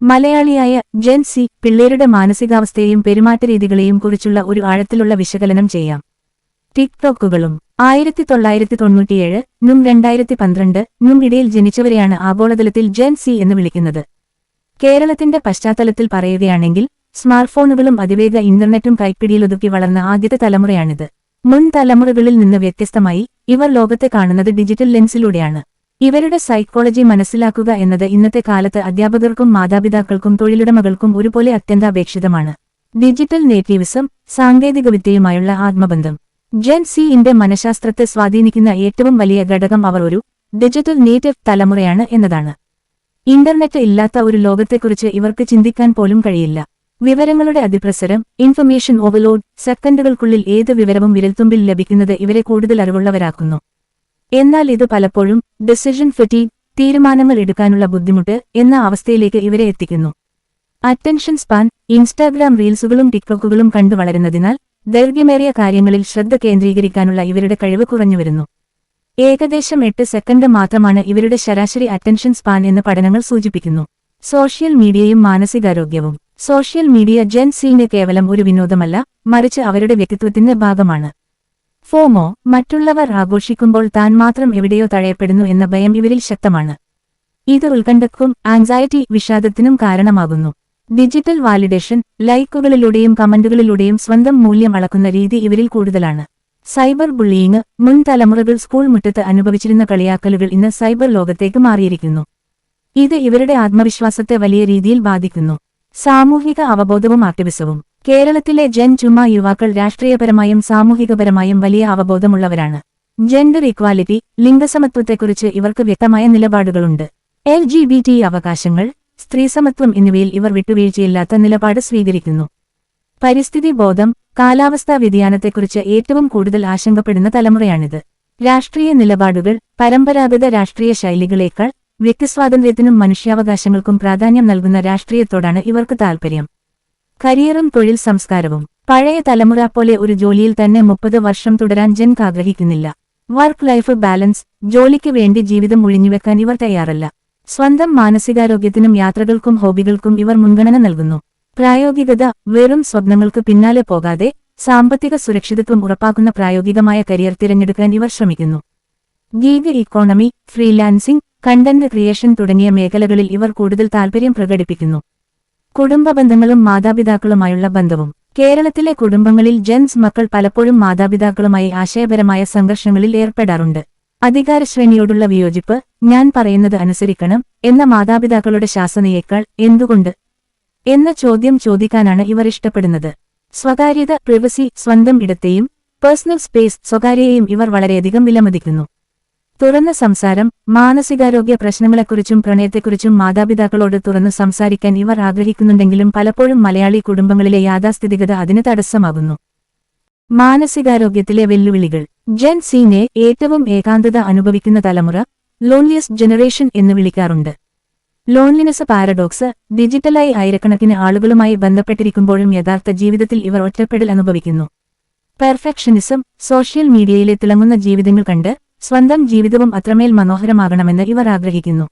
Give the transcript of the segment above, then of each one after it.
മലയാളിയായ gen C പിള്ളേരുടെ മാനസികാവസ്ഥയെയും പെരുമാറ്റരീതികളെയും കുറിച്ചുള്ള ഒരു ആഴത്തിലുള്ള വിശകലനം ചെയ്യാം. ടിക്ടോക്കുകളും 1997 നും 2012 നും ഇടയിൽ ജനിച്ചവരെയാണ് ആഗോളതലത്തിൽ ജെൻ സി എന്ന് വിളിക്കുന്നത്. കേരളത്തിന്റെ പശ്ചാത്തലത്തിൽ പറയുകയാണെങ്കിൽ സ്മാർട്ട്ഫോണുകളും അതിവേഗ ഇന്റർനെറ്റും കൈപ്പിടിയിലൊതുക്കി വളർന്ന ആദ്യത്തെ തലമുറയാണിത്. മുൻ തലമുറകളിൽ നിന്ന് വ്യത്യസ്തമായി ഇവർ ലോകത്തെ കാണുന്നത് ഡിജിറ്റൽ ലെൻസിലൂടെയാണ്. ഇവരുടെ സൈക്കോളജി മനസ്സിലാക്കുക എന്നത് ഇന്നത്തെ കാലത്ത് അധ്യാപകർക്കും മാതാപിതാക്കൾക്കും തൊഴിലുടമകൾക്കും ഒരുപോലെ അത്യന്താപേക്ഷിതമാണ്. ഡിജിറ്റൽ നേറ്റീവിസം, സാങ്കേതികവിദ്യയുമായുള്ള ആത്മബന്ധം. ജെൻ സിന്റെ മനഃശാസ്ത്രത്തെ സ്വാധീനിക്കുന്ന ഏറ്റവും വലിയ ഘടകം അവർ ഒരു ഡിജിറ്റൽ നേറ്റീവ് തലമുറയാണ് എന്നതാണ്. ഇന്റർനെറ്റ് ഇല്ലാത്ത ഒരു ലോകത്തെക്കുറിച്ച് ഇവർക്ക് ചിന്തിക്കാൻ പോലും കഴിയില്ല. വിവരങ്ങളുടെ അതിപ്രസരം, ഇൻഫർമേഷൻ ഓവർലോഡ്, സെക്കൻഡുകൾക്കുള്ളിൽ ഏത് വിവരവും വിരൽത്തുമ്പിൽ ലഭിക്കുന്നത് ഇവരെ കൂടുതൽ അറിവുള്ളവരാക്കുന്നു. എന്നാൽ ഇത് പലപ്പോഴും ഡിസിഷൻ ഫറ്റീഗ്, തീരുമാനങ്ങൾ എടുക്കാനുള്ള ബുദ്ധിമുട്ട് എന്ന അവസ്ഥയിലേക്ക് ഇവരെ എത്തിക്കുന്നു. അറ്റൻഷൻ സ്പാൻ, ഇൻസ്റ്റാഗ്രാം റീൽസുകളും ടിക്ടോക്കുകളും കണ്ടു വളരുന്നതിനാൽ ദൈർഘ്യമേറിയ കാര്യങ്ങളിൽ ശ്രദ്ധ കേന്ദ്രീകരിക്കാനുള്ള ഇവരുടെ കഴിവ് കുറഞ്ഞുവരുന്നു. ഏകദേശം 8 സെക്കൻഡ് മാത്രമാണ് ഇവരുടെ ശരാശരി അറ്റൻഷൻ സ്പാൻ എന്ന് പഠനങ്ങൾ സൂചിപ്പിക്കുന്നു. സോഷ്യൽ മീഡിയയും മാനസികാരോഗ്യവും. സോഷ്യൽ മീഡിയ ജെൻ സിന് കേവലം ഒരു വിനോദമല്ല, മറിച്ച് അവരുടെ വ്യക്തിത്വത്തിന്റെ ഭാഗമാണ്. ഫോമോ, മറ്റുള്ളവർ ആഘോഷിക്കുമ്പോൾ താൻ മാത്രം എവിടെയോ തഴയപ്പെടുന്നു എന്ന ഭയം ഇവരിൽ ശക്തമാണ്. ഇത് ഉത്കണ്ഠക്കും ആങ്സൈറ്റി, വിഷാദത്തിനും കാരണമാകുന്നു. ഡിജിറ്റൽ വാലിഡേഷൻ, ലൈക്കുകളിലൂടെയും കമന്റുകളിലൂടെയും സ്വന്തം മൂല്യം അളക്കുന്ന രീതി ഇവരിൽ കൂടുതലാണ്. Cyber bullying. മുൻ തലമുറകൾ സ്കൂൾ മുറ്റത്ത് അനുഭവിച്ചിരുന്ന കളിയാക്കലുകൾ ഇന്ന് സൈബർ ലോകത്തേക്ക് മാറിയിരിക്കുന്നു. ഇത് ഇവരുടെ ആത്മവിശ്വാസത്തെ വലിയ രീതിയിൽ ബാധിക്കുന്നു. സാമൂഹിക അവബോധവും ആക്ടിവിസവും. കേരളത്തിലെ ജെൻ ചുമ യുവാക്കൾ രാഷ്ട്രീയപരമായും സാമൂഹികപരമായും വലിയ അവബോധമുള്ളവരാണ്. ജെൻഡർ ഇക്വാലിറ്റി, ലിംഗസമത്വത്തെക്കുറിച്ച് ഇവർക്ക് വ്യക്തമായ നിലപാടുകളുണ്ട്. LGBT അവകാശങ്ങൾ, സ്ത്രീസമത്വം എന്നിവയിൽ ഇവർ വിട്ടുവീഴ്ചയില്ലാത്ത നിലപാട് സ്വീകരിക്കുന്നു. പരിസ്ഥിതി ബോധം, കാലാവസ്ഥാ വ്യതിയാനത്തെക്കുറിച്ച് ഏറ്റവും കൂടുതൽ ആശങ്കപ്പെടുന്ന തലമുറയാണിത്. രാഷ്ട്രീയ നിലപാടുകൾ, പരമ്പരാഗത രാഷ്ട്രീയ ശൈലികളേക്കാൾ വ്യക്തിസ്വാതന്ത്ര്യത്തിനും മനുഷ്യാവകാശങ്ങൾക്കും പ്രാധാന്യം നൽകുന്ന രാഷ്ട്രീയത്തോടാണ് ഇവർക്ക് താൽപര്യം. കരിയറും തൊഴിൽ സംസ്കാരവും. പഴയ തലമുറ പോലെ ഒരു ജോലിയിൽ തന്നെ 30 വർഷം തുടരാൻ ജെൻ ആഗ്രഹിക്കുന്നില്ല. വർക്ക് ലൈഫ് ബാലൻസ്, ജോലിക്ക് വേണ്ടി ജീവിതം ഒഴിഞ്ഞുവെക്കാൻ ഇവർ തയ്യാറല്ല. സ്വന്തം മാനസികാരോഗ്യത്തിനും യാത്രകൾക്കും ഹോബികൾക്കും ഇവർ മുൻഗണന നൽകുന്നു. പ്രായോഗികത, വെറും സ്വപ്നങ്ങൾക്ക് പിന്നാലെ പോകാതെ സാമ്പത്തിക സുരക്ഷിതത്വം ഉറപ്പാക്കുന്ന പ്രായോഗികമായ കരിയർ തിരഞ്ഞെടുക്കാൻ ഇവർ ശ്രമിക്കുന്നു. Geek economy, freelancing, content creation തുടങ്ങിയ മേഖലകളിൽ ഇവർ കൂടുതൽ താൽപര്യം പ്രകടിപ്പിക്കുന്നു. കുടുംബ ബന്ധങ്ങളും മാതാപിതാക്കളുമായുള്ള ബന്ധവും. കേരളത്തിലെ കുടുംബങ്ങളിൽ ജെൻസ് മക്കൾ പലപ്പോഴും മാതാപിതാക്കളുമായി ആശയപരമായ സംഘർഷങ്ങളിൽ ഏർപ്പെടാറുണ്ട്. അധികാരശ്രേണിയോടുള്ള വിയോജിപ്പ്, ഞാൻ പറയുന്നത് അനുസരിക്കണം എന്ന മാതാപിതാക്കളുടെ ശാസനയേക്കാൾ എന്തുകൊണ്ട് എന്ന ചോദ്യം ചോദിക്കാനാണ് ഇവർ ഇഷ്ടപ്പെടുന്നത്. സ്വകാര്യത, പ്രിവസി, സ്വന്തം ഇടത്തെയും പേഴ്സണൽ സ്പേസ്, സ്വകാര്യയെയും ഇവർ വളരെയധികം വിലമതിക്കുന്നു. തുറന്ന സംസാരം. മാനസികാരോഗ്യ പ്രശ്നങ്ങളെക്കുറിച്ചും പ്രണയത്തെക്കുറിച്ചും മാതാപിതാക്കളോട് തുറന്നു സംസാരിക്കാൻ ഇവർ ആഗ്രഹിക്കുന്നുണ്ടെങ്കിലും പലപ്പോഴും മലയാളി കുടുംബങ്ങളിലെ യാഥാസ്ഥിതികത അതിന് തടസ്സമാകുന്നു. മാനസികാരോഗ്യത്തിലെ വെല്ലുവിളികൾ. ജെൻ സിനെ ഏറ്റവും ഏകാന്തത അനുഭവിക്കുന്ന തലമുറ, ലോൺലിയസ്റ്റ് ജനറേഷൻ എന്ന് വിളിക്കാറുണ്ട്. Loneliness paradox. ഡിജിറ്റലായി ആയിരക്കണക്കിന് ആളുകളുമായി ബന്ധപ്പെട്ടിരിക്കുമ്പോഴും യഥാർത്ഥ ജീവിതത്തിൽ ഇവർ ഒറ്റപ്പെടൽ അനുഭവിക്കുന്നു. പെർഫെക്ഷനിസം. സോഷ്യൽ മീഡിയയിലെ തിളങ്ങുന്ന ജീവിതങ്ങൾ കണ്ട് സ്വന്തം ജീവിതവും അത്രമേൽ മനോഹരമാകണമെന്ന് ഇവർ ആഗ്രഹിക്കുന്നു.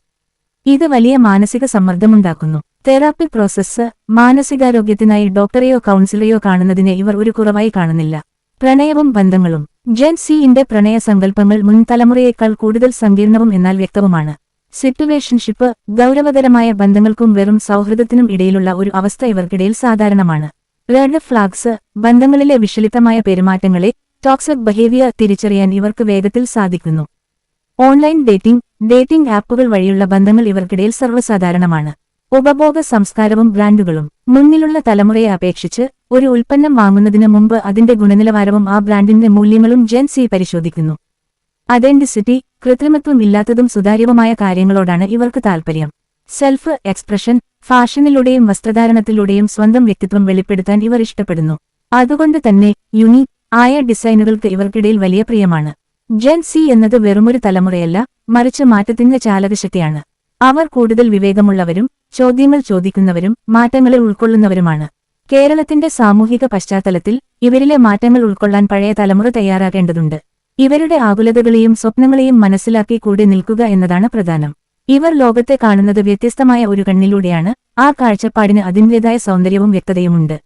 ഇത് വലിയ മാനസിക സമ്മർദ്ദമുണ്ടാക്കുന്നു. Therapy process. മാനസികാരോഗ്യത്തിനായി ഡോക്ടറെയോ കൗൺസിലറെയോ കാണുന്നതിനെ ഇവർ ഒരു കുറവായി കാണുന്നില്ല. പ്രണയവും ബന്ധങ്ങളും. ജെൻ സിന്റെ പ്രണയ സങ്കല്പങ്ങൾ മുൻ തലമുറയേക്കാൾ കൂടുതൽ സങ്കീർണവും എന്നാൽ വ്യക്തവുമാണ്. സിറ്റുവേഷൻഷിപ്പ്. ഗൗരവകരമായ ബന്ധങ്ങൾക്കും വെറും സൗഹൃദത്തിനും ഇടയിലുള്ള ഒരു അവസ്ഥ ഇവർക്കിടയിൽ സാധാരണമാണ്. Red flags. ബന്ധങ്ങളിലെ വിഷലിപ്തമായ പെരുമാറ്റങ്ങളെ, ടോക്സിക് ബിഹേവിയർ തിരിച്ചറിയാൻ ഇവർക്ക് വേഗത്തിൽ സാധിക്കുന്നു. ഓൺലൈൻ ഡേറ്റിംഗ് ആപ്പുകൾ വഴിയുള്ള ബന്ധങ്ങൾ ഇവർക്കിടയിൽ സർവ്വസാധാരണമാണ്. ഉപഭോഗ സംസ്കാരവും ബ്രാൻഡുകളും. മുന്നിലുള്ള തലമുറയെ അപേക്ഷിച്ച് ഒരു ഉൽപ്പന്നം വാങ്ങുന്നതിന് മുമ്പ് അതിന്റെ ഗുണനിലവാരവും ആ ബ്രാൻഡിന്റെ മൂല്യങ്ങളും ജെൻ സി പരിശോധിക്കുന്നു. അതെന്റിസിറ്റി. കൃത്രിമത്വം ഇല്ലാത്തതും സുതാര്യവുമായ കാര്യങ്ങളോടാണ് ഇവർക്ക് താൽപര്യം. Self expression. ഫാഷനിലൂടെയും വസ്ത്രധാരണത്തിലൂടെയും സ്വന്തം വ്യക്തിത്വം വെളിപ്പെടുത്താൻ ഇവർ ഇഷ്ടപ്പെടുന്നു. അതുകൊണ്ട് തന്നെ യുണീക് ആയ ഡിസൈനുകൾക്ക് ഇവർക്കിടയിൽ വലിയ പ്രിയമാണ്. ജെൻ സി എന്നത് വെറുമൊരു തലമുറയല്ല, മറിച്ച് മാറ്റത്തിന്റെ ചാലകശക്തിയാണ്. അവർ കൂടുതൽ വിവേകമുള്ളവരും ചോദ്യങ്ങൾ ചോദിക്കുന്നവരും മാറ്റങ്ങളെ ഉൾക്കൊള്ളുന്നവരുമാണ്. കേരളത്തിന്റെ സാമൂഹിക പശ്ചാത്തലത്തിൽ ഇവരിലെ മാറ്റങ്ങൾ ഉൾക്കൊള്ളാൻ പഴയ തലമുറ തയ്യാറാകേണ്ടതുണ്ട്. ഇവരുടെ ആകുലതകളെയും സ്വപ്നങ്ങളെയും മനസ്സിലാക്കി കൂടെ നിൽക്കുക എന്നതാണ് പ്രധാനം. ഇവർ ലോകത്തെ കാണുന്നത് വ്യത്യസ്തമായ ഒരു കണ്ണിലൂടെയാണ്, ആ കാഴ്ചപ്പാടിന് അതിന്റേതായ സൗന്ദര്യവും വ്യക്തതയുമുണ്ട്.